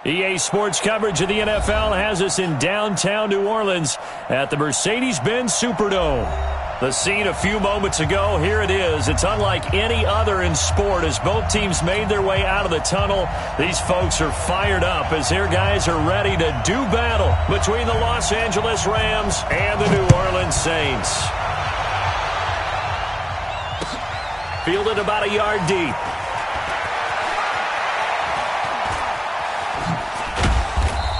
EA Sports coverage of the NFL has us in downtown New Orleans at the Mercedes-Benz Superdome. The scene a few moments ago, here it is. It's unlike any other in sport as both teams made their way out of the tunnel. These folks are fired up as their guys are ready to do battle between the Los Angeles Rams and the New Orleans Saints. Fielded about a yard deep.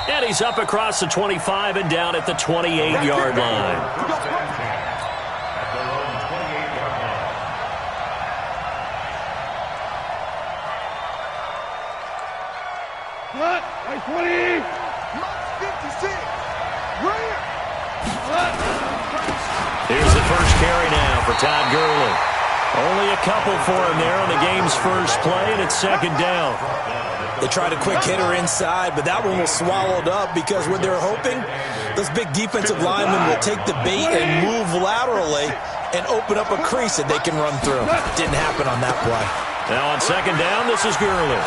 And he's up across the 25 and down at the 28-yard line. Here's the first carry now for Todd Gurley. Only a couple for him there on the game's first play, and it's second down. They tried a quick hitter inside, but that one was swallowed up because what they're hoping, those big defensive linemen will take the bait and move laterally and open up a crease that they can run through. Didn't happen on that play. Now on second down, this is Gurley.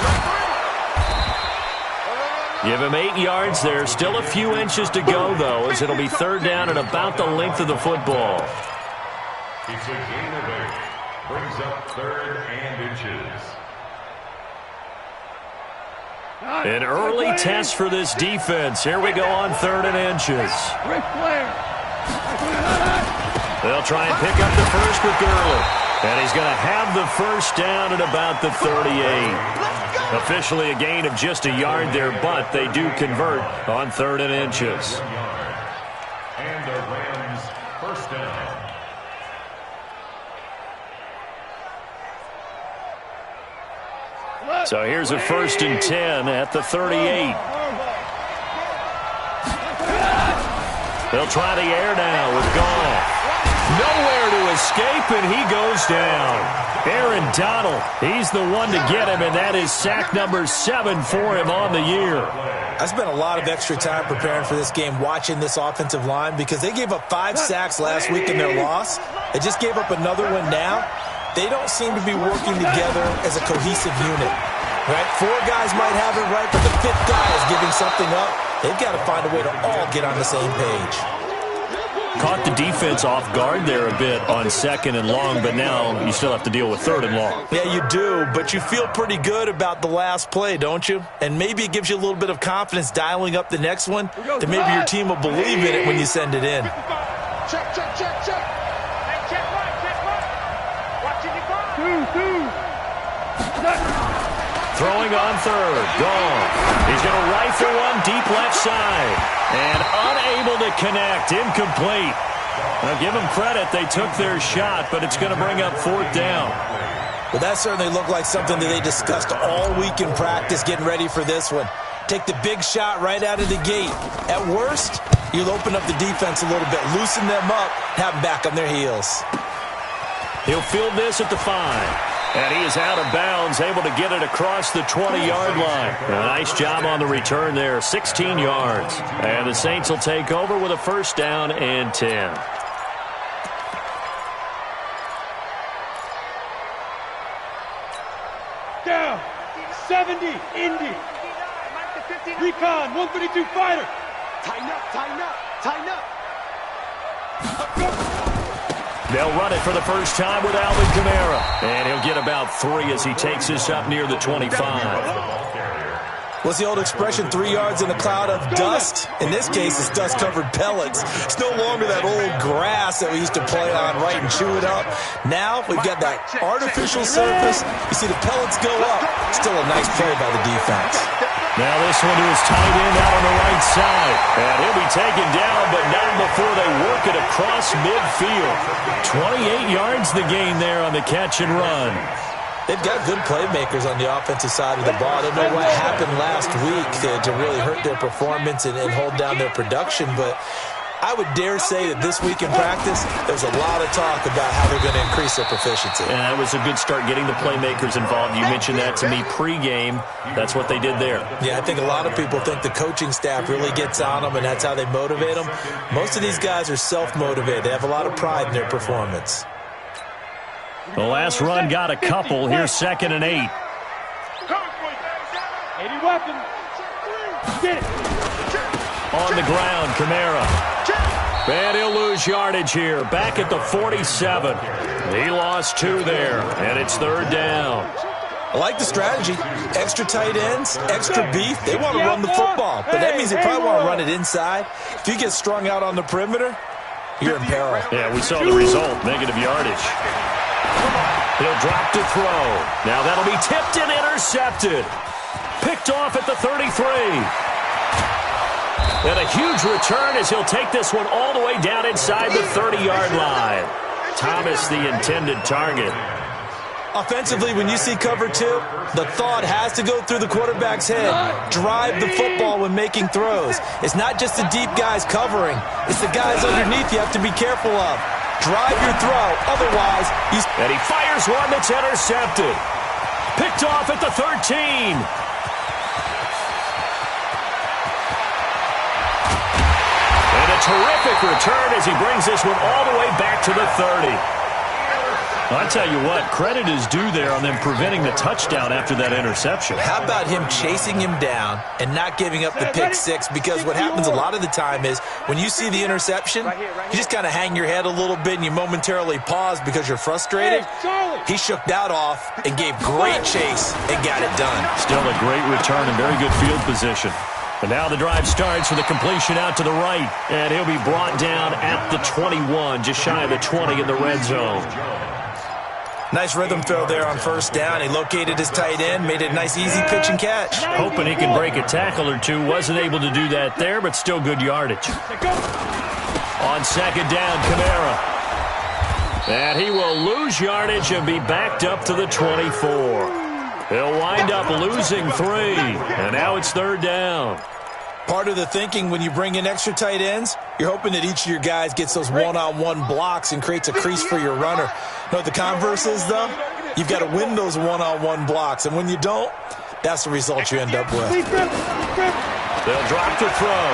Give him 8 yards there. Still a few inches to go, though, as it'll be third down and about the length of the football. It's a gain of 8. Brings up third and inches. An early test for this defense. Here we go on third and inches. They'll try and pick up the first with Gurley. And he's going to have the first down at about the 38. Officially a gain of just a yard there, but they do convert on third and inches. And the Rams first down. So here's a 1st and 10 at the 38. They'll try the air now with Goff. Nowhere to escape, and he goes down. Aaron Donald, he's the one to get him, and that is sack number 7 for him on the year. I spent a lot of extra time preparing for this game watching this offensive line because they gave up 5 sacks last week in their loss. They just gave up another one now. They don't seem to be working together as a cohesive unit. Right? 4 guys might have it right, but the 5th guy is giving something up. They've got to find a way to all get on the same page. Caught the defense off guard there a bit on second and long, but now you still have to deal with third and long. Yeah, you do, but you feel pretty good about the last play, don't you? And maybe it gives you a little bit of confidence dialing up the next one, that maybe your team will believe in it when you send it in. Check, check, check, check. Hey, check right. Watching your bar. 2. Throwing on third. Gone. He's going to rifle one deep left side. And unable to connect. Incomplete. Now, give them credit. They took their shot, but it's going to bring up 4th down. Well, that certainly looked like something that they discussed all week in practice getting ready for this one. Take the big shot right out of the gate. At worst, you'll open up the defense a little bit, loosen them up, have them back on their heels. He'll field this at the 5. And he is out of bounds, able to get it across the 20-yard line. A nice job on the return there, 16 yards. And the Saints will take over with a 1st down and 10. Down, 70, Indy. Recon, 132 fighter. Tighten up, tighten up, tighten up. They'll run it for the first time with Alvin Kamara. And he'll get about 3 as he takes this up near the 25. What's the old expression, 3 yards in a cloud of dust? In this case, it's dust-covered pellets. It's no longer that old grass that we used to play on, right, and chew it up. Now we've got that artificial surface. You see the pellets go up. Still a nice play by the defense. Now this one to his tight end out on the right side. And he'll be taken down, but not before they work it across midfield. 28 yards the gain there on the catch and run. They've got good playmakers on the offensive side of the ball. I don't know what happened last week to really hurt their performance and hold down their production, but I would dare say that this week in practice, there's a lot of talk about how they're going to increase their proficiency. And that was a good start getting the playmakers involved. You mentioned that to me pregame. That's what they did there. Yeah, I think a lot of people think the coaching staff really gets on them, and that's how they motivate them. Most of these guys are self-motivated. They have a lot of pride in their performance. The last run got a couple. Here's 2nd and 8. 80 weapons. On the ground, Kamara. And he'll lose yardage here. Back at the 47. He lost 2 there, and it's 3rd down. I like the strategy. Extra tight ends, extra beef. They want to run the football, but that means they probably want to run it inside. If you get strung out on the perimeter, you're in peril. Yeah, we saw the result, negative yardage. He'll drop to throw. Now that'll be tipped and intercepted. Picked off at the 33. And a huge return as he'll take this one all the way down inside the 30-yard line. Thomas, the intended target. Offensively, when you see cover 2, the thought has to go through the quarterback's head. Drive the football when making throws. It's not just the deep guys covering. It's the guys underneath you have to be careful of. Drive your throw. Otherwise, and he fires one that's intercepted. Picked off at the 13. And a terrific return as he brings this one all the way back to the 30. I'll tell you what, credit is due there on them preventing the touchdown after that interception. How about him chasing him down and not giving up the pick 6? Because what happens a lot of the time is when you see the interception, you just kind of hang your head a little bit and you momentarily pause because you're frustrated. He shook that off and gave great chase and got it done. Still a great return and very good field position. And now the drive starts with a completion out to the right. And he'll be brought down at the 21, just shy of the 20 in the red zone. Nice rhythm throw there on 1st down. He located his tight end, made it a nice easy pitch and catch. Hoping he can break a tackle or two. Wasn't able to do that there, but still good yardage. On 2nd down, Kamara. And he will lose yardage and be backed up to the 24. He'll wind up losing 3. And now it's 3rd down. Part of the thinking when you bring in extra tight ends, you're hoping that each of your guys gets those one-on-one blocks and creates a crease for your runner. You know what the converse is, though? You've got to win those one-on-one blocks, and when you don't, that's the result you end up with. They'll drop to throw.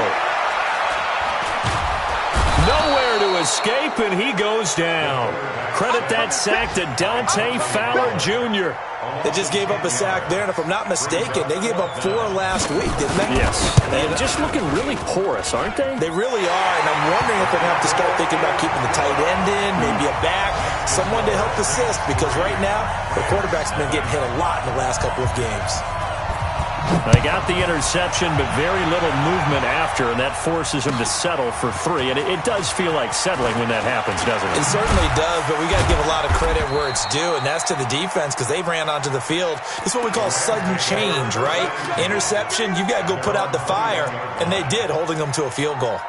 Nowhere to escape, and he goes down. Credit that sack to Dante Fowler Jr. They just gave up a sack there, and if I'm not mistaken, they gave up 4 last week, didn't they? Yes. And just looking really porous, aren't they? They really are, and I'm wondering if they're going to have to start thinking about keeping the tight end in, maybe a back, someone to help assist, because right now, the quarterback's been getting hit a lot in the last couple of games. They got the interception, but very little movement after, and that forces him to settle for 3. And it does feel like settling when that happens, doesn't it? It certainly does, but we got to give a lot of credit where it's due, and that's to the defense because they ran onto the field. It's what we call sudden change, right? Interception, you got to go put out the fire, and they did, holding them to a field goal.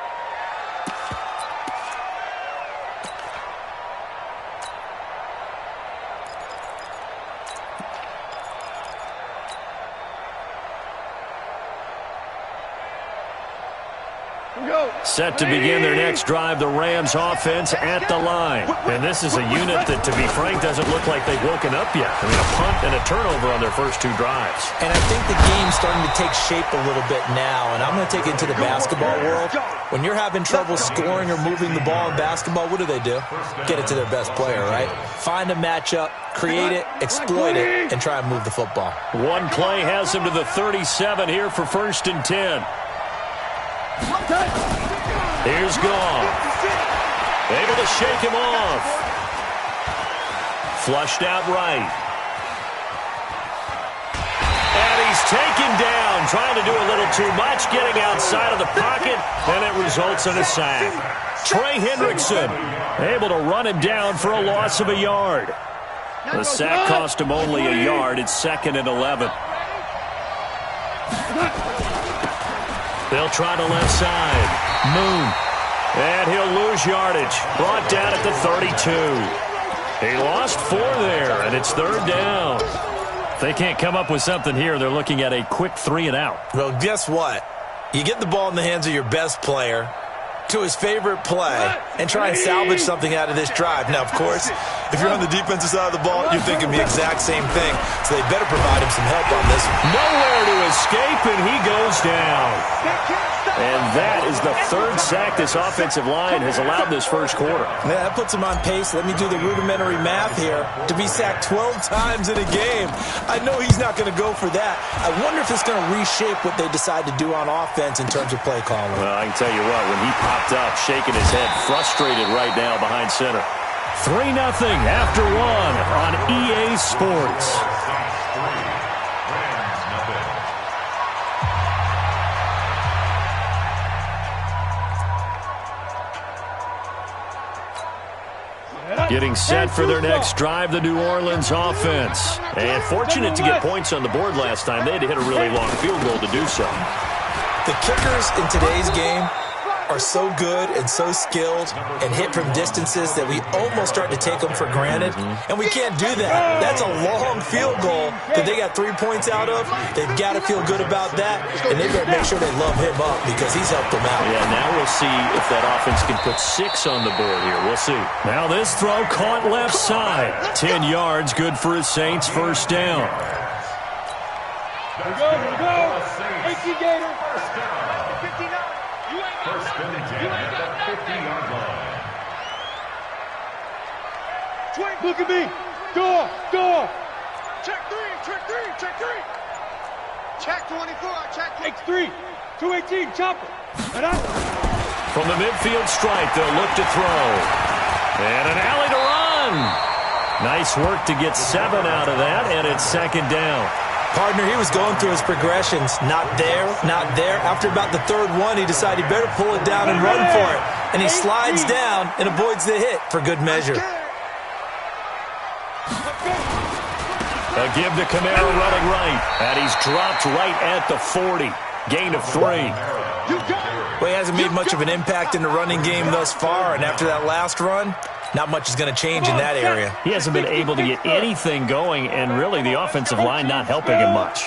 Set to begin their next drive, the Rams offense at the line. And this is a unit that, to be frank, doesn't look like they've woken up yet. I mean, a punt and a turnover on their first 2 drives. And I think the game's starting to take shape a little bit now, and I'm going to take it into the basketball world. When you're having trouble scoring or moving the ball in basketball, what do? Get it to their best player, right? Find a matchup, create it, exploit it, and try and move the football. One play has him to the 37 here for 1st and 10. Here's Goff. Able to shake him off. Flushed out right. And he's taken down, trying to do a little too much, getting outside of the pocket, and it results in a sack. Trey Hendrickson able to run him down for a loss of a yard. The sack cost him only a yard. It's 2nd and 11. They'll try the left side. Moon. And he'll lose yardage. Brought down at the 32. He lost 4 there, and it's 3rd down. If they can't come up with something here, they're looking at a quick 3 and out. Well, guess what? You get the ball in the hands of your best player. to his favorite play and try and salvage something out of this drive. Now, of course, if you're on the defensive side of the ball, you're thinking the exact same thing. So they better provide him some help on this one. Nowhere to escape, and he goes down. And that is the third sack this offensive line has allowed this first quarter. Yeah, that puts him on pace. Let me do the rudimentary math here. To be sacked 12 times in a game, I know he's not going to go for that. I wonder if it's going to reshape what they decide to do on offense in terms of play calling. Well, I can tell you what, when he popped up, shaking his head, frustrated right now behind center. 3-0 after one on EA Sports. Getting set for their next drive, the New Orleans offense. And fortunate to get points on the board last time. They had to hit a really long field goal to do so. The kickers in today's game are so good and so skilled and hit from distances that we almost start to take them for granted. And we can't do that. That's a long field goal that they got 3 points out of. They've got to feel good about that, and they better make sure they love him up because he's helped them out. Yeah, now we'll see if that offense can put 6 on the board here. We'll see. Now this throw caught left side. 10 yards, good for his Saints, first down. Here we go, here we go. 18 Gator. First and 10 at the 50-yard line. Look at me. Door. Check three. Check 24. Check X3. 218. Chopper. Right out. From the midfield stripe, they'll look to throw. And an alley to run. Nice work to get 7 out of that, and it's second down. Partner, he was going through his progressions. Not there, not there. After about the third one, he decided he better pull it down and run for it. And he slides down and avoids the hit for good measure. A give to Kamara running right. And he's dropped right at the 40. Gain of 3. Well, he hasn't made much of an impact in the running game thus far. And after that last run, not much is going to change in that area. He hasn't been able to get anything going, and really the offensive line not helping him much.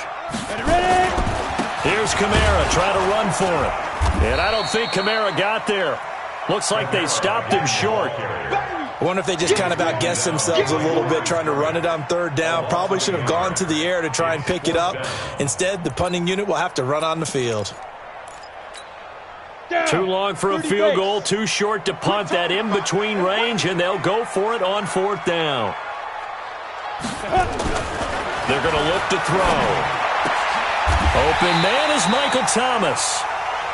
Here's Kamara trying to run for it. And I don't think Kamara got there. Looks like they stopped him short. I wonder if they just kind of outguessed themselves a little bit trying to run it on third down. Probably should have gone to the air to try and pick it up. Instead, the punting unit will have to run on the field. Too long for a field goal, too short to punt. That in-between range, and they'll go for it on fourth down. They're going to look to throw. Open man is Michael Thomas.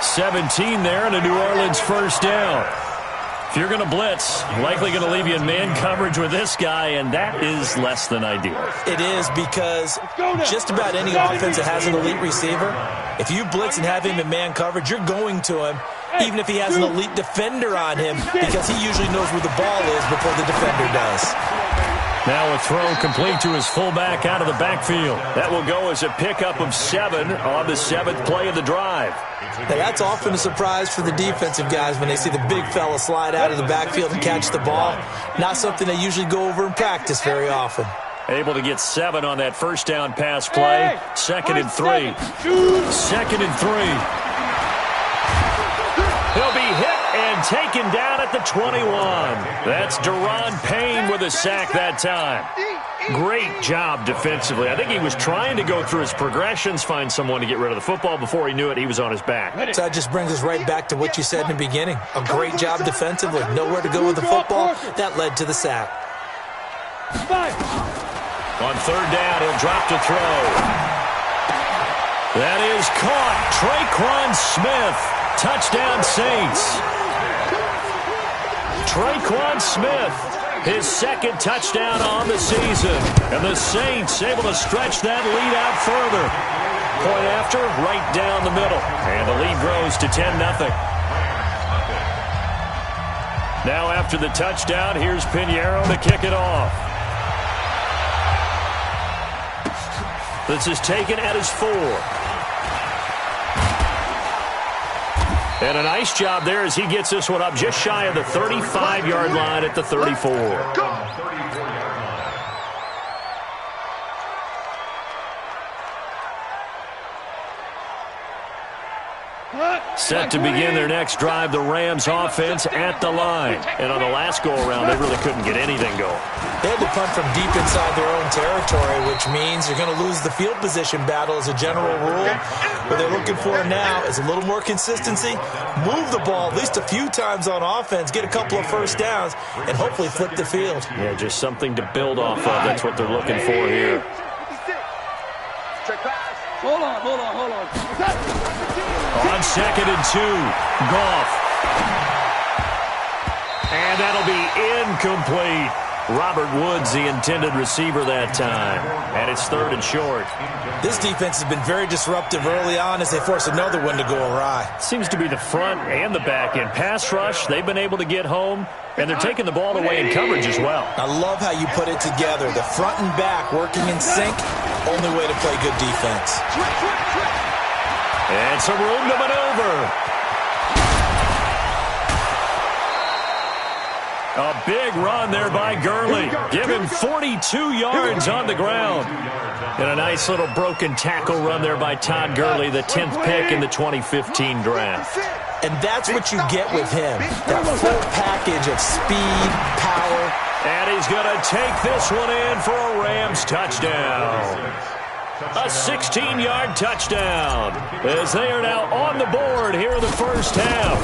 17 there, and a New Orleans first down. If you're going to blitz, likely going to leave you in man coverage with this guy, and that is less than ideal. It is because just about any offense that has an elite receiver, if you blitz and have him in man coverage, you're going to him, even if he has an elite defender on him, because he usually knows where the ball is before the defender does. Now a throw complete to his fullback out of the backfield. That will go as a pickup of 7 on the 7th play of the drive. Now that's often a surprise for the defensive guys when they see the big fella slide out of the backfield and catch the ball. Not something they usually go over in practice very often. Able to get 7 on that first down pass play. Second and 3. Second and 3. He'll be hit and taken down at the 21. That's Deron Payne with a sack that time. Great job defensively. I think he was trying to go through his progressions, find someone to get rid of the football. Before he knew it, he was on his back. So that just brings us right back to what you said in the beginning. A great job defensively. Nowhere to go with the football. That led to the sack. On third down, he'll drop to throw. That is caught. Traquan Smith. Touchdown, Saints. Traquan Smith, his second touchdown on the season. And the Saints able to stretch that lead out further. Point after, right down the middle. And the lead grows to 10-0. Now after the touchdown, here's Pinheiro to kick it off. This is taken at his 4. And a nice job there as he gets this one up just shy of the 35-yard line at the 34. Set to begin their next drive, the Rams offense at the line. And on the last go-around, they really couldn't get anything going. They had to punt from deep inside their own territory, which means you're going to lose the field position battle as a general rule. What they're looking for now is a little more consistency, move the ball at least a few times on offense, get a couple of first downs, and hopefully flip the field. Yeah, just something to build off of. That's what they're looking for here. Hold on. On 2nd and 2, Goff. And that'll be incomplete. Robert Woods, the intended receiver that time. And it's 3rd and short. This defense has been very disruptive early on as they force another one to go awry. Seems to be the front and the back end. Pass rush, they've been able to get home, and they're taking the ball away in coverage as well. I love how you put it together. The front and back working in sync, only way to play good defense. And some room to maneuver. A big run there by Gurley. Give him 42 yards on the ground. And a nice little broken tackle run there by Todd Gurley, the 10th pick in the 2015 draft. And that's what you get with him, that full package of speed, power. And he's going to take this one in for a Rams touchdown. A 16-yard touchdown as they are now on the board here in the first half.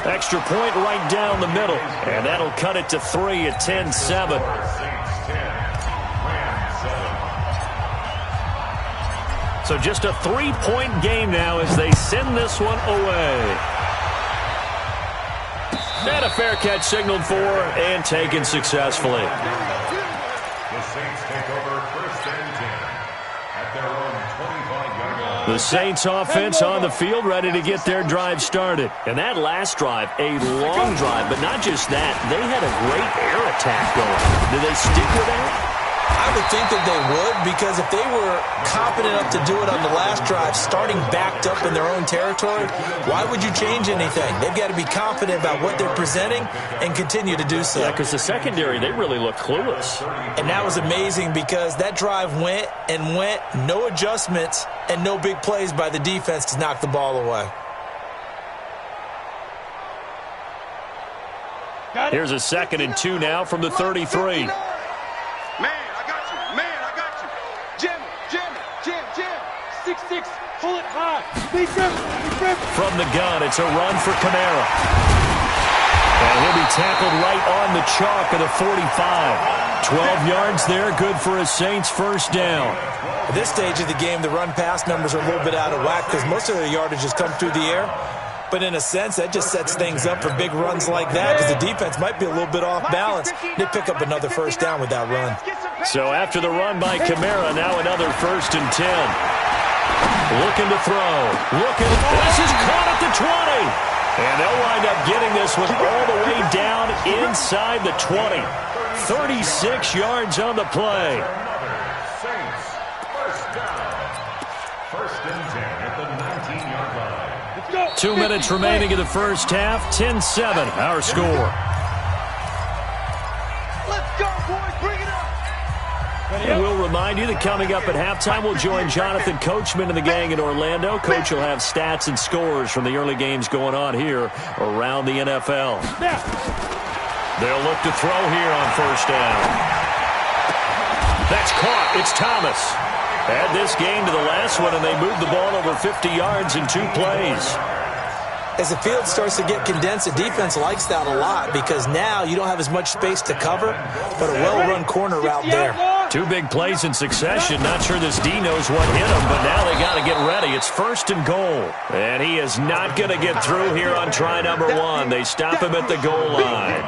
Extra point right down the middle, and that'll cut it to 3 at 10-7. So just a 3-point game now as they send this one away. And a fair catch signaled for and taken successfully. The Saints take over 1st and 10 at their own 25-yard line. The Saints offense on the field ready to get their drive started. And that last drive, a long drive, but not just that. They had a great air attack going. Did they stick with that? I would think that they would, because if they were confident enough to do it on the last drive, starting backed up in their own territory, why would you change anything? They've got to be confident about what they're presenting and continue to do so. Yeah, because the secondary, they really look clueless. And that was amazing because that drive went and went, no adjustments and no big plays by the defense to knock the ball away. Here's a 2nd and 2 now from the 33. Man, I got you. Jam. 6'6", pull it high. Big grip. From the gun, it's a run for Kamara. And he'll be tackled right on the chalk of the 45. 12 yards there, good for a Saints first down. At this stage of the game, the run-pass numbers are a little bit out of whack because most of their yardage has come through the air. But in a sense, that just sets things up for big runs like that because the defense might be a little bit off balance. They pick up another first down with that run. So after the run by Kamara, now another 1st and 10. Looking to throw. This is caught at the 20. And they'll wind up getting this one all the way down inside the 20. 36 yards on the play. Saints, first down. 1st and 10 at the 19-yard line. 2 minutes remaining in the first half. 10-7, our score. Let's go, boys. Bring it up. And we'll remind you that coming up at halftime, we'll join Jonathan Coachman and the gang in Orlando. Coach will have stats and scores from the early games going on here around the NFL. They'll look to throw here on first down. That's caught. It's Thomas. Add this game to the last one, and they moved the ball over 50 yards in 2 plays. As the field starts to get condensed, the defense likes that a lot because now you don't have as much space to cover, but a well-run corner route there. 2 big plays in succession. Not sure this D knows what hit him, but now they got to get ready. It's 1st and goal. And he is not going to get through here on try number 1. They stop him at the goal line.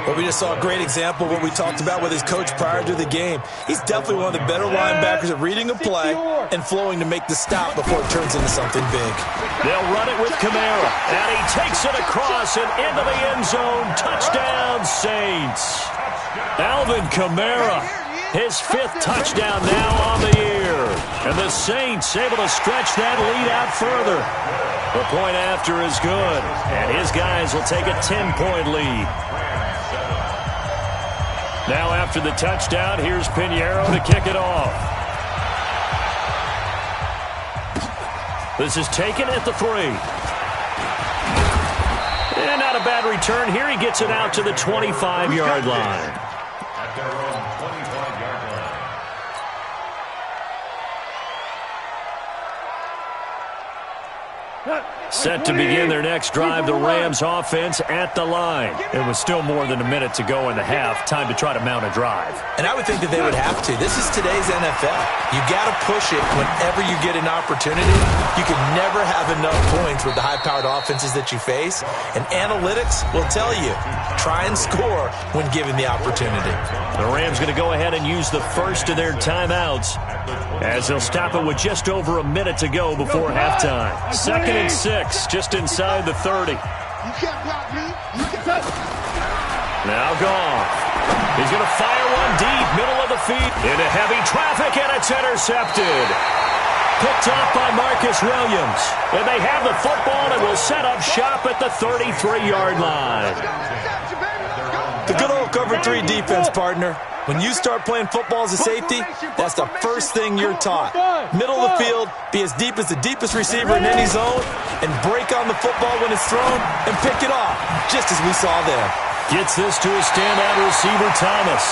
Well, we just saw a great example of what we talked about with his coach prior to the game. He's definitely one of the better linebackers at reading a play and flowing to make the stop before it turns into something big. They'll run it with Kamara, and he takes it across and into the end zone. Touchdown, Saints. Alvin Kamara, his 5th touchdown now on the year. And the Saints able to stretch that lead out further. The point after is good, and his guys will take a 10-point lead. Now after the touchdown, here's Pinheiro to kick it off. This is taken at the 3. And not a bad return here. He gets it out to the 25-yard line. At their own 25-yard line. Set to begin their next drive, the Rams offense at the line. It was still more than a minute to go in the half. Time to try to mount a drive. And I would think that they would have to. This is today's NFL. You got to push it whenever you get an opportunity. You can never have enough points with the high-powered offenses that you face. And analytics will tell you, try and score when given the opportunity. The Rams going to go ahead and use the first of their timeouts as they'll stop it with just over a minute to go before halftime. 2nd and 6, just inside the 30. Now Goff. He's going to fire one deep, middle of the field, into heavy traffic, and it's intercepted. Picked off by Marcus Williams. And they have the football and will set up shop at the 33-yard line. The good old cover 3 defense, partner. When you start playing football as a safety, that's the first thing you're taught. Middle of the field, be as deep as the deepest receiver in any zone, and break on the football when it's thrown and pick it off, just as we saw there. Gets this to his standout receiver, Thomas.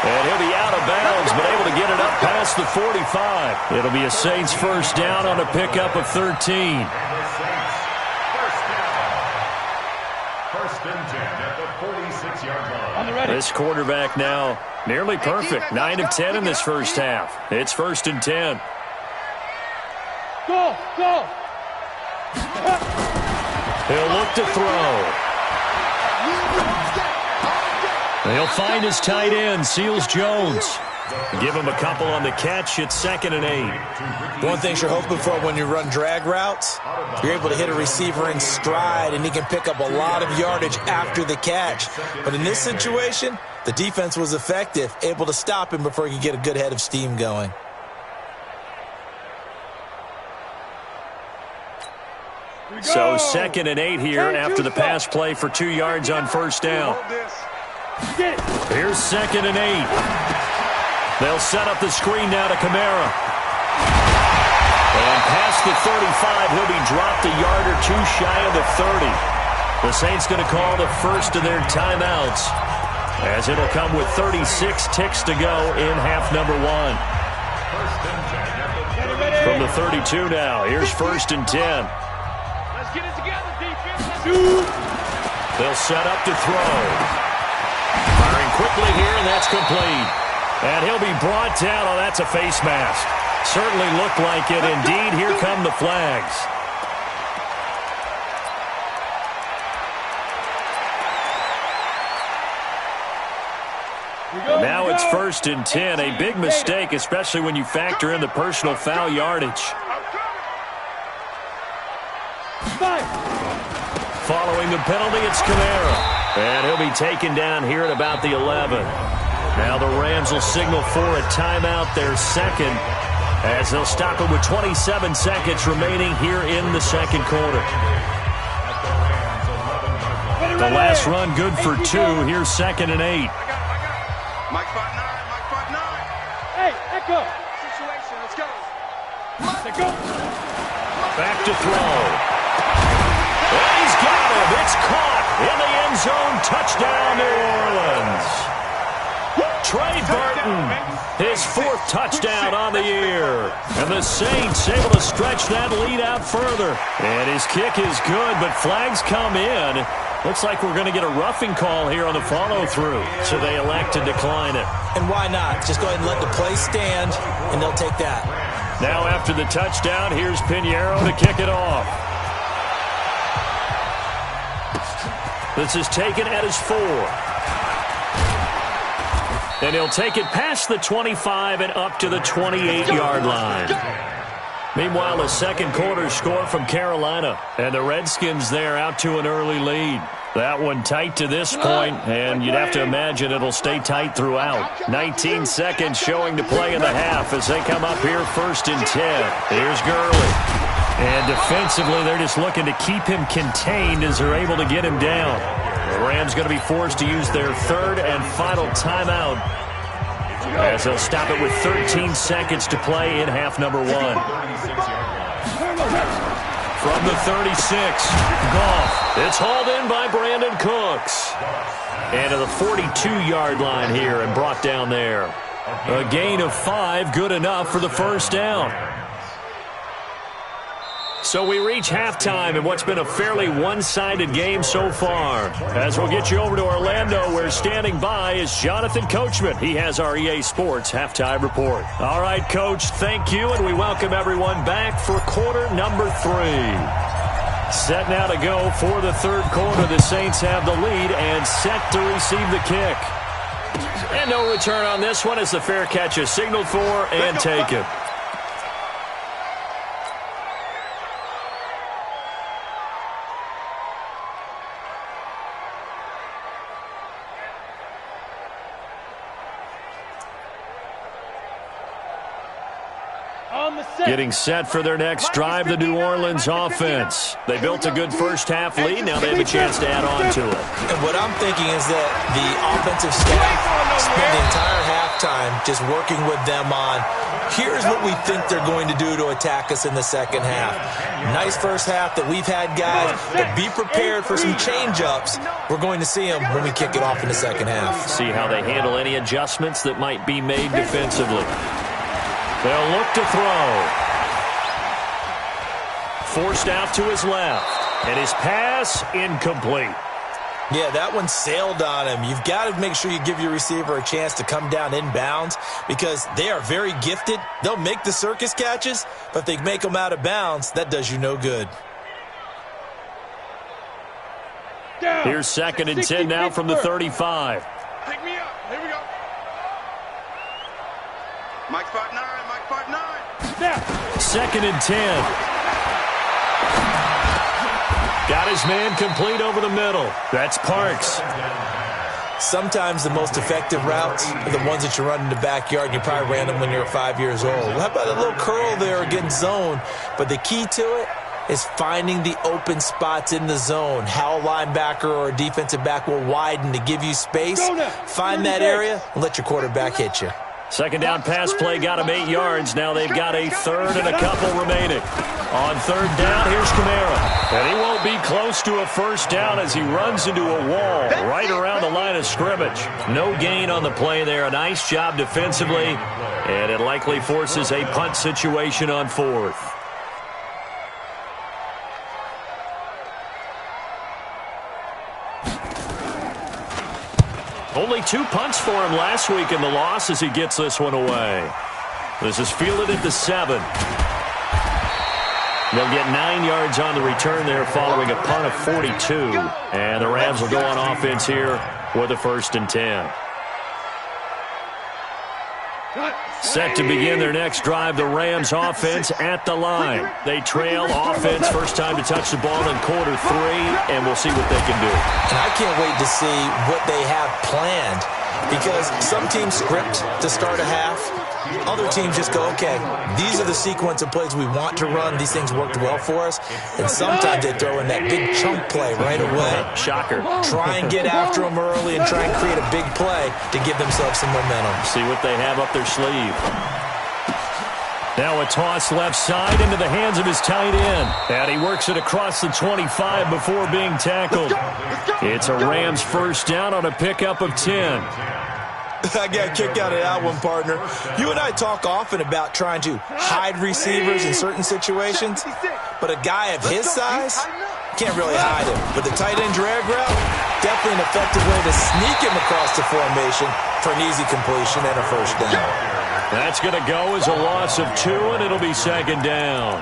And he'll be out of bounds, but able to get it up past the 45. It'll be a Saints first down on a pickup of 13. First and 10 at the 46-yard line. This quarterback now nearly perfect. 9 of 10 in this first half. It's 1st and 10. Go! He'll look to throw. He'll find his tight end, Seals Jones. Give him a couple on the catch. It's 2nd and 8. One thing you're hoping for when you run drag routes, you're able to hit a receiver in stride, and he can pick up a lot of yardage after the catch. But in this situation, the defense was effective, able to stop him before he could get a good head of steam going. So 2nd and 8 here after the pass play for 2 yards on first down. Here's 2nd and 8. They'll set up the screen now to Kamara. And past the 35, he'll be dropped a yard or 2 shy of the 30. The Saints going to call the first of their timeouts, as it'll come with 36 ticks to go in half number 1. From the 32 now, here's 1st and 10. Let's get it together, defense. They'll set up to throw. Firing quickly here, and that's complete. And he'll be brought down. Oh, that's a face mask. Certainly looked like it. Indeed, here come the flags. Now it's 1st and 10. A big mistake, especially when you factor in the personal foul yardage. Following the penalty, it's Kamara. And he'll be taken down here at about the 11. Now the Rams will signal for a timeout, their second, as they'll stop it with 27 seconds remaining here in the second quarter. The last run good for 2. Here's 2nd and 8. Mike 5-9, Mike 5-9. Hey, echo. Situation, let's go. Let's go. Back to throw. And he's got him. It's caught in the end zone. Touchdown, New Orleans. Trey Burton, his 4th touchdown on the year. And the Saints able to stretch that lead out further. And his kick is good, but flags come in. Looks like we're going to get a roughing call here on the follow-through. So they elect to decline it. And why not? Just go ahead and let the play stand, and they'll take that. Now after the touchdown, here's Pinheiro to kick it off. This is taken at his 4. And he'll take it past the 25 and up to the 28-yard line. Meanwhile, a second quarter score from Carolina. And the Redskins there out to an early lead. That one tight to this point, and you'd have to imagine it'll stay tight throughout. 19 seconds showing to play in the half as they come up here 1st and 10. Here's Gurley. And defensively, they're just looking to keep him contained as they're able to get him down. The Rams going to be forced to use their 3rd and final timeout as they'll stop it with 13 seconds to play in half number 1. From the 36, Goff. It's hauled in by Brandon Cooks. And to the 42-yard line here and brought down there. A gain of 5, good enough for the first down. So we reach halftime in what's been a fairly one-sided game so far. As we'll get you over to Orlando, where standing by is Jonathan Coachman. He has our EA Sports halftime report. All right, Coach, thank you, and we welcome everyone back for quarter number 3. Set now to go for the third quarter. The Saints have the lead and set to receive the kick. And no return on this one as the fair catch is signaled for and taken. Getting set for their next drive, the New Orleans offense. They built a good first-half lead. Now they have a chance to add on to it. And what I'm thinking is that the offensive staff spent the entire halftime just working with them on, here's what we think they're going to do to attack us in the second half. Nice first half that we've had, guys, but be prepared for some change-ups. We're going to see them when we kick it off in the second half. See how they handle any adjustments that might be made defensively. They'll look to throw. Forced out to his left. And his pass incomplete. Yeah, that one sailed on him. You've got to make sure you give your receiver a chance to come down inbounds because they are very gifted. They'll make the circus catches, but if they make them out of bounds, that does you no good. Here's 2nd and 10 now from the 35. Pick me up. Here we go. Mike 5'9", Mike 5'9". 2nd and 10. Got his man complete over the middle. That's Parks. Sometimes the most effective routes are the ones that you run in the backyard. You probably ran them when you were 5 years old. How about a little curl there against zone? But the key to it is finding the open spots in the zone. How a linebacker or a defensive back will widen to give you space. Find that area and let your quarterback hit you. Second down pass play got him 8 yards. Now they've got a third and a couple remaining. On third down, here's Kamara. And he won't be close to a first down as he runs into a wall right around the line of scrimmage. No gain on the play there. A nice job defensively. And it likely forces a punt situation on fourth. Only 2 punts for him last week in the loss as he gets this one away. This is fielded at the 7. They'll get 9 yards on the return there following a punt of 42. And the Rams will go on offense here with a 1st and 10. Set to begin their next drive, the Rams offense at the line. They trail offense, first time to touch the ball in quarter 3, and we'll see what they can do. And I can't wait to see what they have planned because some teams script to start a half. Other teams just go, okay, these are the sequence of plays we want to run. These things worked well for us. And sometimes they throw in that big chunk play right away. Shocker. Try and get after them early and try and create a big play to give themselves some momentum. See what they have up their sleeve. Now a toss left side into the hands of his tight end. And he works it across the 25 before being tackled. It's a Rams first down on a pickup of 10. I got a kick out of that one, partner. You and I talk often about trying to hide receivers in certain situations, but a guy of his size can't really hide him. But the tight end drag route, definitely an effective way to sneak him across the formation for an easy completion and a first down. That's going to go as a loss of 2, and it'll be 2nd down.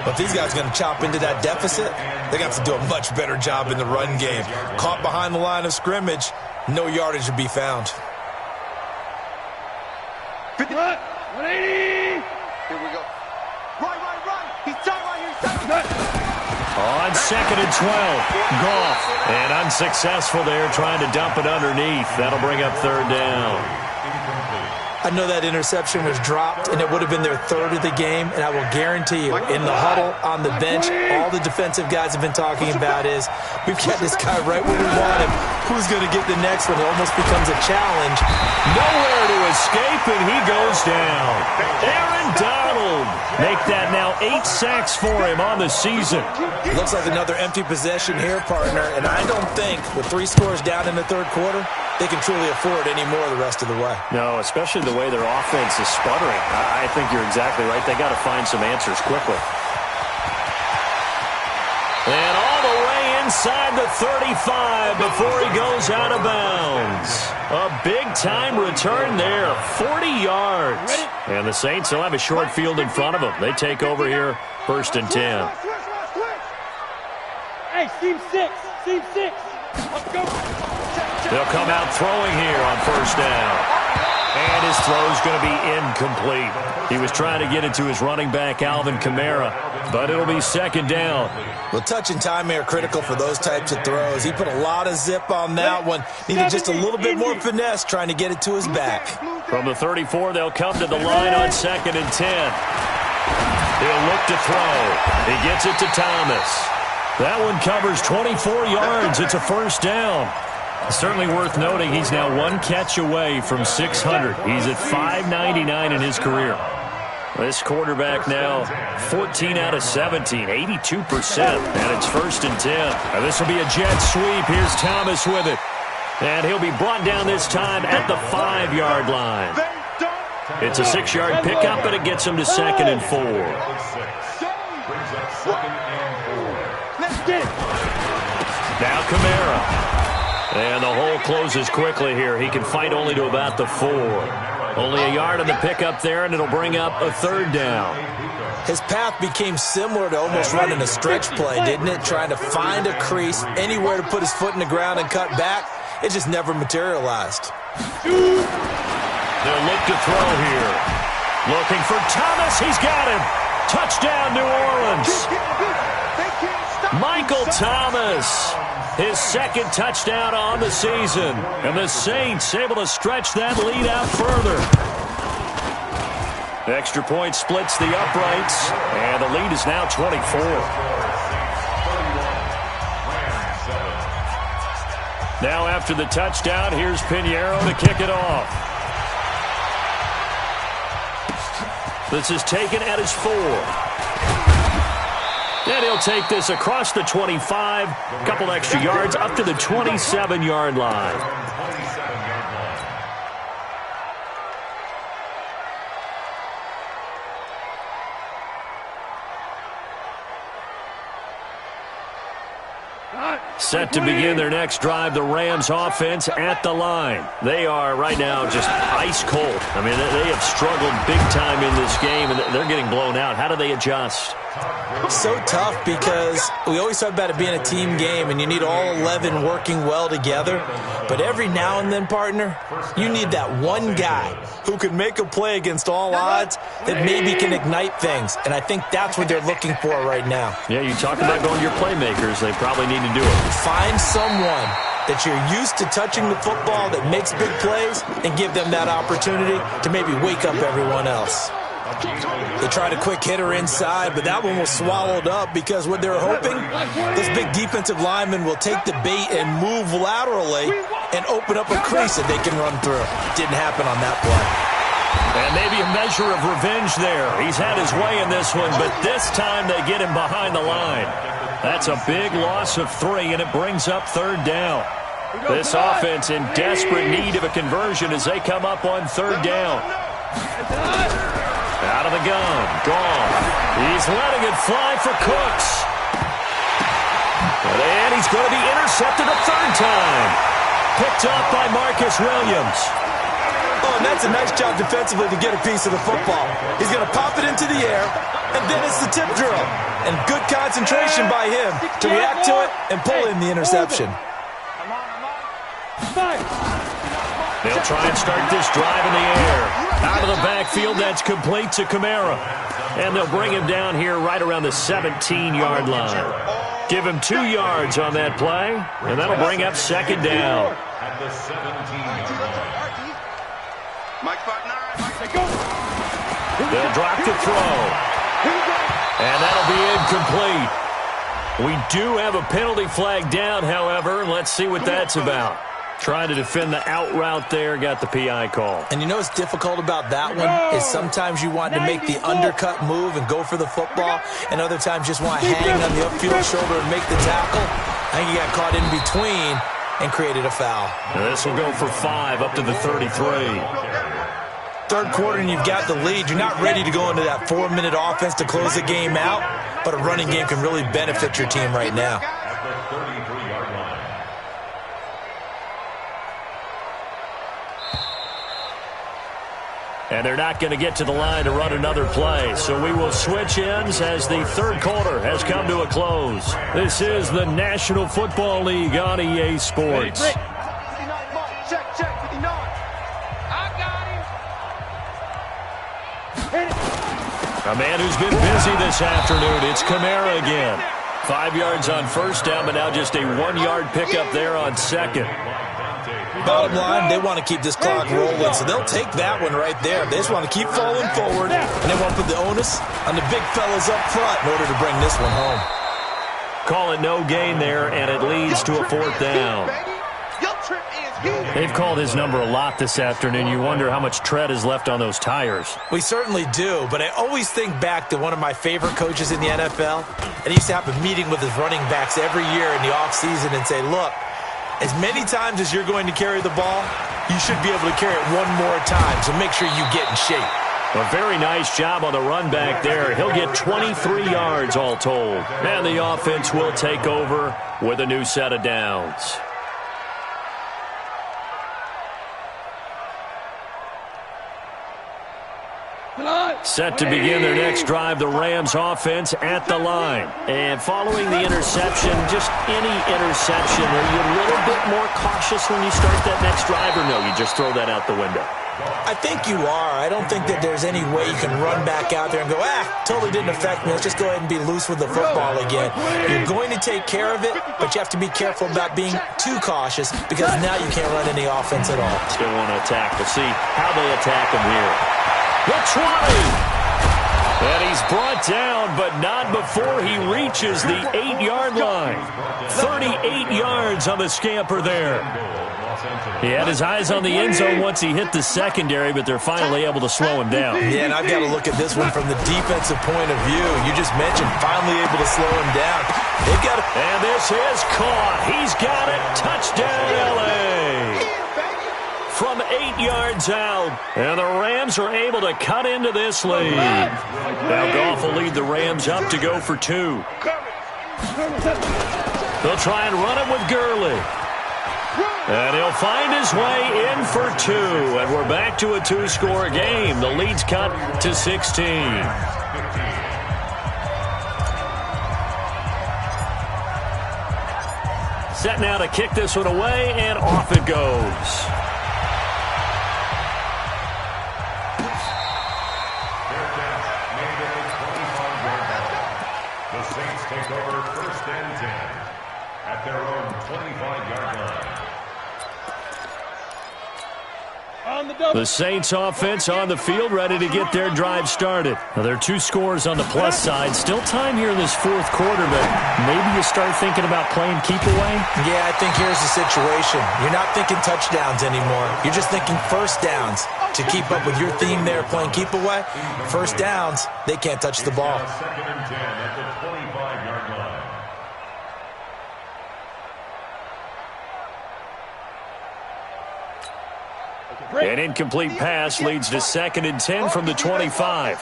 But these guys are going to chop into that deficit. They're going to have to do a much better job in the run game. Caught behind the line of scrimmage, no yardage to be found. 180. Here we go. Right. He's tight right here. On 2nd and 12, Goff. And unsuccessful there trying to dump it underneath. That'll bring up 3rd down. I know that interception was dropped, and it would have been their third of the game, and I will guarantee you, in the huddle, on the bench, all the defensive guys have been talking about is, we've got this guy right where we want him. Who's going to get the next one? It almost becomes a challenge. Nowhere to escape, and he goes down. Aaron Donald make that now 8 sacks for him on the season. Looks like another empty possession here, partner, and I don't think with 3 scores down in the third quarter, they can truly afford any more the rest of the way. No, especially the way their offense is sputtering. I think you're exactly right. They got to find some answers quickly. And all the way inside the 35 before he goes out of bounds. A big-time return there, 40 yards. And the Saints will have a short field in front of them. They take over here, 1st and 10. Hey, team 6. Team 6. Let's go. They'll come out throwing here on 1st down. And his throw's going to be incomplete. He was trying to get it to his running back, Alvin Kamara, but it'll be 2nd down. Well, touch and timing are critical for those types of throws. He put a lot of zip on that one. Needed just a little bit more finesse trying to get it to his back. From the 34, they'll come to the line on 2nd and 10. He'll look to throw. He gets it to Thomas. That one covers 24 yards. It's a 1st down. Certainly worth noting he's now 1 catch away from 600. He's at 599 in his career. This quarterback now 14 out of 17, 82%, and it's 1st and 10. Now this will be a jet sweep. Here's Thomas with it. And he'll be brought down this time at the 5-yard line. It's a 6-yard pickup, and it gets him to 2nd and 4. Let's get it. Now Kamara. And the hole closes quickly here. He can fight only to about the 4. Only a yard on the pickup there, and it'll bring up a 3rd down. His path became similar to almost running a stretch play, didn't it? Trying to find a crease, anywhere to put his foot in the ground and cut back. It just never materialized. They'll look to throw here. Looking for Thomas. He's got him. Touchdown, New Orleans. Michael Thomas. His 2nd touchdown on the season. And the Saints able to stretch that lead out further. The extra point splits the uprights. And the lead is now 24. Now after the touchdown, here's Pinheiro to kick it off. This is taken at his 4. And he'll take this across the 25, a couple extra yards up to the 27-yard line. Set to begin their next drive, the Rams offense at the line. They are right now just ice cold. I mean, they have struggled big time in this game, and they're getting blown out. How do they adjust? So tough because we always talk about it being a team game, and you need all 11 working well together. But every now and then, partner, you need that one guy who can make a play against all odds that maybe can ignite things. And I think that's what they're looking for right now. Yeah, you talk about going to your playmakers. They probably need to do it. Find someone that you're used to touching the football that makes big plays and give them that opportunity to maybe wake up everyone else. They tried a quick hitter inside, but that one was swallowed up because what they're hoping, those big defensive linemen will take the bait and move laterally and open up a crease that they can run through. Didn't happen on that play. And maybe a measure of revenge there. He's had his way in this one, but this time they get him behind the line. That's a big loss of 3, and it brings up 3rd down. This offense in desperate need of a conversion as they come up on 3rd down. Out of the gun. Gone. He's letting it fly for Cooks. And he's going to be intercepted a 3rd time. Picked up by Marcus Williams. Oh, and that's a nice job defensively to get a piece of the football. He's going to pop it into the air, and then it's the tip drill. And good concentration by him to react to it and pull in the interception. They'll try and start this drive in the air. Out of the backfield, that's complete to Kamara. And they'll bring him down here right around the 17-yard line. Give him 2 yards on that play, and that'll bring up 2nd down. They'll drop the throw. And that'll be incomplete. We do have a penalty flag down, however. Let's see what that's about. Trying to defend the out route there, got the PI call. And you know what's difficult about that one is sometimes you want to make the undercut move and go for the football, and other times just want to hang on the upfield shoulder and make the tackle. I think he got caught in between and created a foul. Now this will go for 5 up to the 33. Third quarter and you've got the lead. You're not ready to go into that 4-minute offense to close the game out, but a running game can really benefit your team right now. At the 33-yard line. And they're not going to get to the line to run another play. So we will switch ends as the third quarter has come to a close. This is the National Football League on EA Sports. A man who's been busy this afternoon, it's Kamara again. 5 yards on first down, but now just a 1-yard pickup there on second. Bottom line, they want to keep this clock rolling, so they'll take that one right there. They just want to keep falling forward, and they want to put the onus on the big fellas up front in order to bring this one home. Call it no gain there, and it leads to a 4th down. They've called his number a lot this afternoon. You wonder how much tread is left on those tires. We certainly do, but I always think back to one of my favorite coaches in the NFL, and he used to have a meeting with his running backs every year in the offseason and say, look, as many times as you're going to carry the ball, you should be able to carry it one more time, so make sure you get in shape. A very nice job on the run back there. He'll get 23 yards all told. And the offense will take over with a new set of downs. Set to begin their next drive, the Rams offense at the line. And following the interception, just any interception, are you a little bit more cautious when you start that next drive, or no, you just throw that out the window? I think you are. I don't think that there's any way you can run back out there and go, totally didn't affect me. Let's just go ahead and be loose with the football again. You're going to take care of it, but you have to be careful about being too cautious because now you can't run any offense at all. Still want to attack. We'll see how they attack him here. The 20. And he's brought down, but not before he reaches the 8-yard line. 38 yards on the scamper there. He had his eyes on the end zone once he hit the secondary, but they're finally able to slow him down. Yeah, and I've got to look at this one from the defensive point of view. You just mentioned finally able to slow him down. They've got it. And this is caught. He's got it. Touchdown, L.A. From 8 yards out, and the Rams are able to cut into this lead. Now Goff will lead the Rams up to go for 2. They'll try and run it with Gurley. And he'll find his way in for 2. And we're back to a 2-score game. The lead's cut to 16. Set now to kick this one away, and off it goes. Take over 1st and 10 at their own 25-yard line. The Saints offense on the field, ready to get their drive started. Now, there are 2 scores on the plus side. Still time here in this 4th quarter, but maybe you start thinking about playing keep away? Yeah, I think here's the situation. You're not thinking touchdowns anymore. You're just thinking first downs. To keep up with your theme there, playing keep away, first downs, they can't touch the ball. 2nd and 10 at the 25-yard line. An incomplete pass leads to 2nd and 10 from the 25.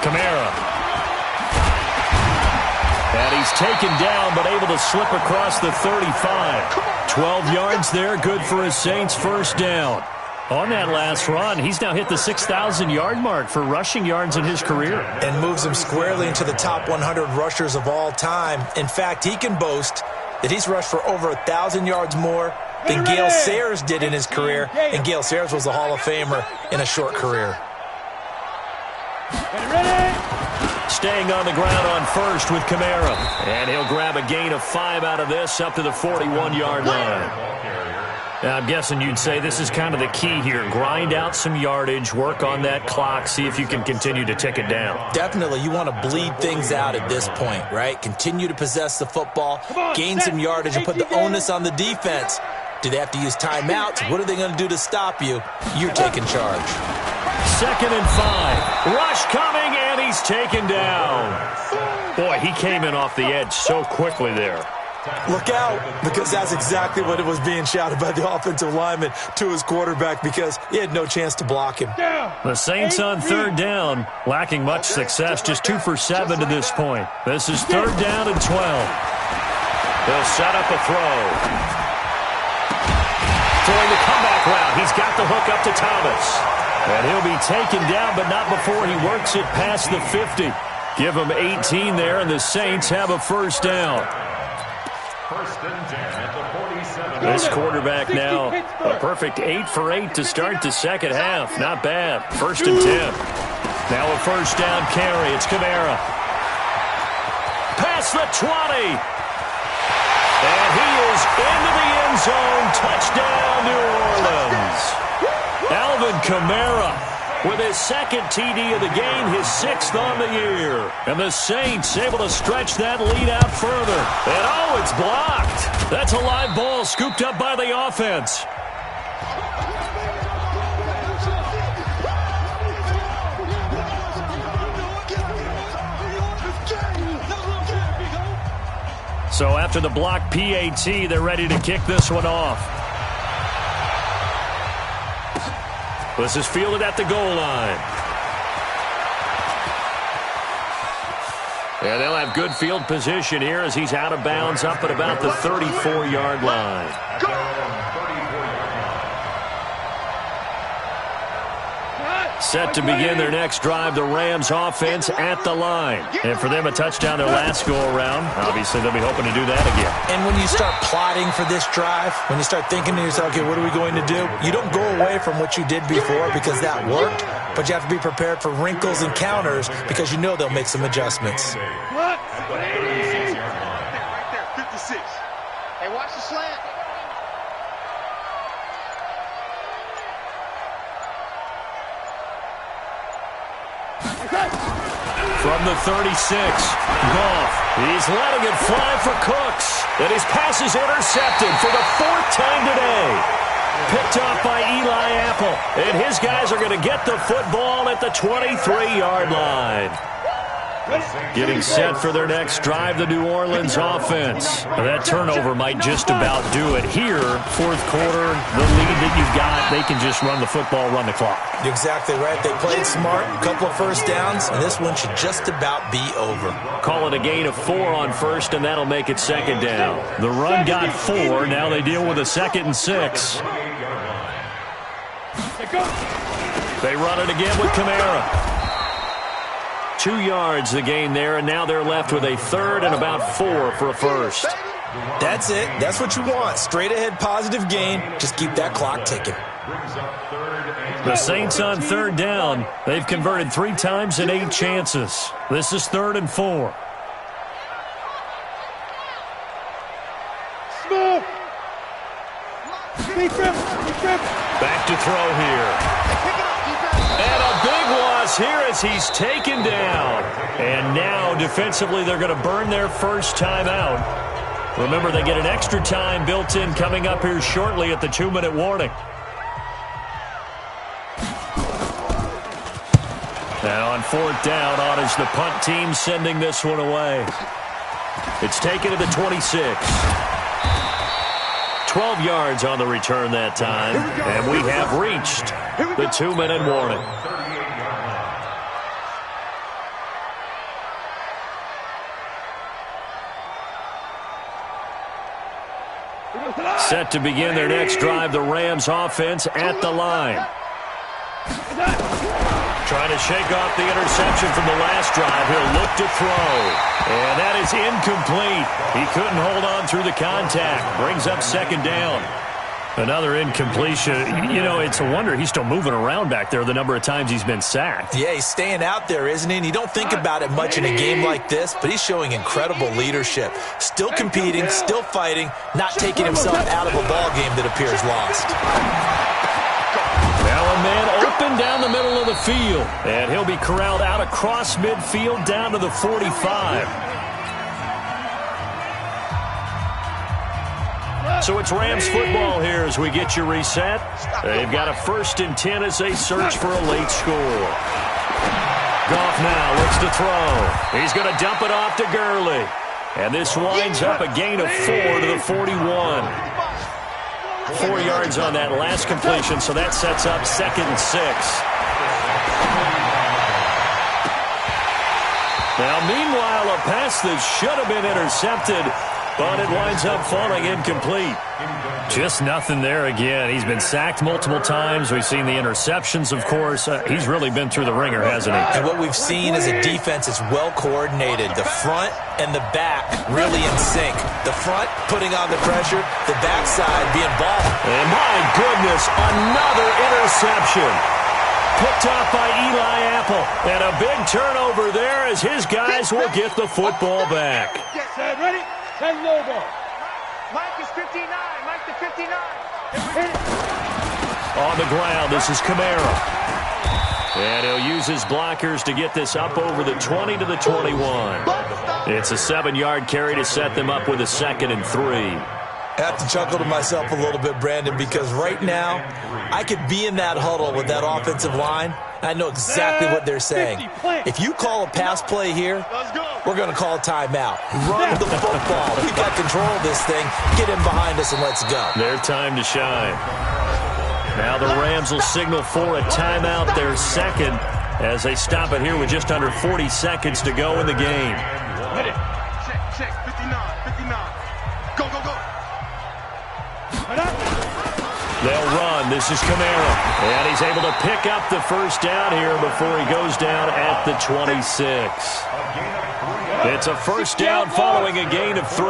Kamara. And he's taken down, but able to slip across the 35. 12 yards there, good for a Saints first down. On that last run, he's now hit the 6,000-yard mark for rushing yards in his career. And moves him squarely into the top 100 rushers of all time. In fact, he can boast that he's rushed for over 1,000 yards more than Gale Sayers did in his career. And Gale Sayers was a Hall of Famer in a short career. Staying on the ground on first with Kamara. And he'll grab a gain of 5 out of this up to the 41-yard line. I'm guessing you'd say this is kind of the key here. Grind out some yardage, work on that clock, see if you can continue to tick it down. Definitely. You want to bleed things out at this point, right? Continue to possess the football, gain some yardage, and put the onus on the defense. Do they have to use timeouts? What are they going to do to stop you? You're taking charge. 2nd and 5. Rush coming, and he's taken down. Boy, he came in off the edge so quickly there. Look out, because that's exactly what it was being shouted by the offensive lineman to his quarterback, because he had no chance to block him. The Saints on 3rd down, lacking much success, just 2 for 7 to this point. This is 3rd down and 12. They'll set up a throw. Throwing the comeback route. He's got the hook up to Thomas. And he'll be taken down, but not before he works it past the 50. Give him 18 there, and the Saints have a 1st down. 1st and 10 at the 47. This quarterback now, a perfect 8 for 8 to start the second half. Not bad. 1st and 10. Now a 1st down carry. It's Kamara. Past the 20. And he is into the end zone. Touchdown, New Orleans. Alvin Kamara with his 2nd TD of the game, his 6th on the year. And the Saints able to stretch that lead out further. And oh, it's blocked. That's a live ball scooped up by the offense. So after the block PAT, they're ready to kick this one off. This is fielded at the goal line. And they'll have good field position here as he's out of bounds up at about the 34-yard line. Set to begin their next drive, the Rams offense at the line. And for them, a touchdown their last go-around. Obviously, they'll be hoping to do that again. And when you start plotting for this drive, when you start thinking to yourself, okay, what are we going to do? You don't go away from what you did before because that worked, but you have to be prepared for wrinkles and counters because you know they'll make some adjustments. Right there, 56. Hey, watch the slant. From the 36, Goff. He's letting it fly for Cooks. And his pass is intercepted for the 4th time today. Picked off by Eli Apple. And his guys are going to get the football at the 23-yard line. Getting set for their next drive, the New Orleans offense. Now that turnover might just about do it here. 4th quarter, the lead that you've got, they can just run the football, run the clock. You're exactly right. They played smart, a couple of 1st downs, and this one should just about be over. Call it a gain of 4 on 1st, and that'll make it 2nd down. The run got 4. Now they deal with a 2nd and 6. They run it again with Kamara. 2 yards the gain there, and now they're left with a 3rd and about 4 for a 1st. That's it. That's what you want. Straight ahead positive gain. Just keep that clock ticking. The Saints on 3rd down. They've converted 3 times in 8 chances. This is 3rd and 4. Small. Back to throw here. And a big loss here as he's taken down. And now defensively they're going to burn their 1st time out. Remember, they get an extra time built in coming up here shortly at the 2-minute warning. Now on 4th down, Otters, the punt team sending this one away. It's taken to the 26. 12 yards on the return that time. And we have reached the 2-minute warning. Set to begin their next drive, the Rams offense at the line. Trying to shake off the interception from the last drive. He'll look to throw. And that is incomplete. He couldn't hold on through the contact. Brings up 2nd down. Another incompletion. You know, it's a wonder he's still moving around back there the number of times he's been sacked. Yeah, he's staying out there, isn't he? And you don't think about it much in a game like this, but he's showing incredible leadership. Still competing, still fighting, not taking himself out of a ball game that appears lost. Now a man open down the middle of the field, and he'll be corralled out across midfield down to the 45. So it's Rams football here as we get you reset. They've got a 1st and 10 as they search for a late score. Goff now looks to throw. He's going to dump it off to Gurley. And this winds up a gain of 4 to the 41. 4 yards on that last completion, so that sets up 2nd and 6. Now, meanwhile, a pass that should have been intercepted, but it winds up falling incomplete. Just nothing there again. He's been sacked multiple times. We've seen the interceptions, of course. He's really been through the ringer, hasn't he? And what we've seen is a defense that's well coordinated. The front and the back really in sync. The front putting on the pressure, the backside being ball. And my goodness, another interception. Picked off by Eli Apple. And a big turnover there as his guys will get the football back. Set, ready? Take low ball. Mike is 59. Mike to 59. On the ground, this is Kamara. And he'll use his blockers to get this up over the 20 to the 21. It's a 7-yard carry to set them up with a 2nd and 3. I have to chuckle to myself a little bit, Brandon, because right now I could be in that huddle with that offensive line. I know exactly what they're saying. If you call a pass play here, we're going to call a timeout. Run the football. We got control of this thing. Get him behind us and let's go. Their time to shine. Now the Rams will signal for a timeout, their 2nd, as they stop it here with just under 40 seconds to go in the game. Check, 59. Go, go, go. They'll run. This is Kamara. And he's able to pick up the 1st down here before he goes down at the 26. It's a 1st down following a gain of 3.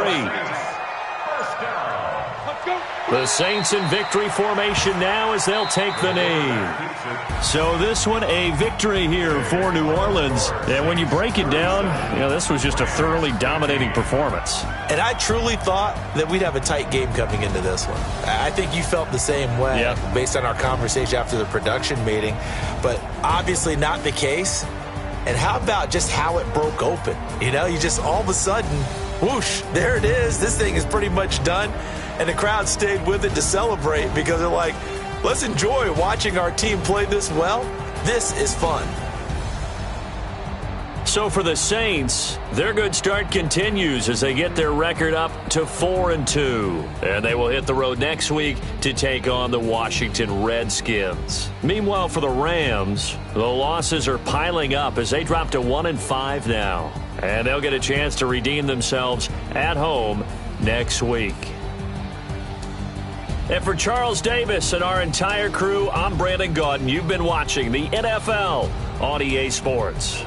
The Saints in victory formation now as they'll take the knee. So this one, a victory here for New Orleans. And when you break it down, you know, this was just a thoroughly dominating performance. And I truly thought that we'd have a tight game coming into this one. I think you felt the same way based on our conversation after the production meeting. But obviously not the case. And how about just how it broke open? You know, you just all of a sudden, whoosh, there it is. This thing is pretty much done. And the crowd stayed with it to celebrate because they're like, let's enjoy watching our team play this well. This is fun. So for the Saints, their good start continues as they get their record up to 4-2. And they will hit the road next week to take on the Washington Redskins. Meanwhile, for the Rams, the losses are piling up as they drop to 1-5 now. And they'll get a chance to redeem themselves at home next week. And for Charles Davis and our entire crew, I'm Brandon Gaudin. You've been watching the NFL on EA Sports.